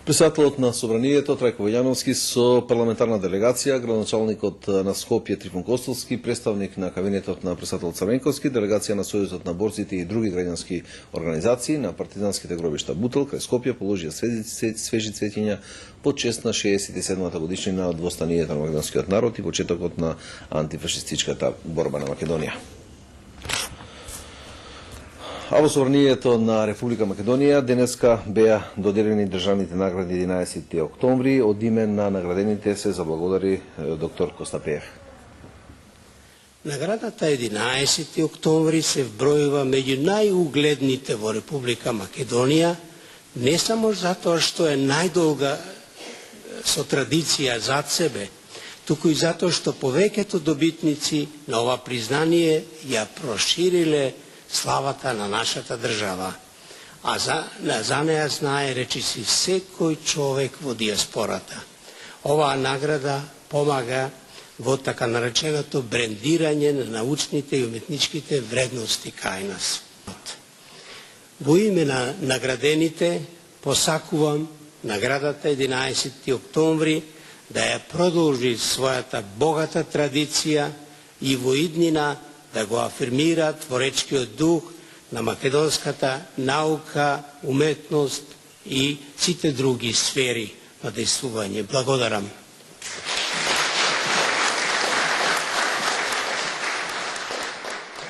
Председателот на Собранието Трајко Вајановски со парламентарна делегација, градоначалникот на Скопје Трифун Костовски, представник на кабинетот на председател Црвенковски, делегација на Сојузот на борците и други граѓански организации на партизанските гробишта Бутел крај Скопје положија свежи цветиња по чест на 67-та годишнина од востанието на македонскиот народ и почетокот на антифашистичката борба на Македонија. А во Собранието на Република Македонија денеска беа доделени државните награди 11 октомври. Од име на наградените се заблагодари доктор Коста Пеев. Наградата 11 октомври се вбројува меѓу најугледните во Република Македонија, не само затоа што е најдолга со традиција зад себе, туку и затоа што повеќето добитници на ова признание ја прошириле славата на нашата држава, а за неја знае речиси секој човек во диаспората. Оваа награда помага во така нареченото брендирање на научните и уметничките вредности кај нас. Во име на наградените посакувам наградата 11 октомври да ја продолжи својата богата традиција и во иднина да го афирмира творечкиот дух на македонската наука, уметност и сите други сфери на действување. Благодарам.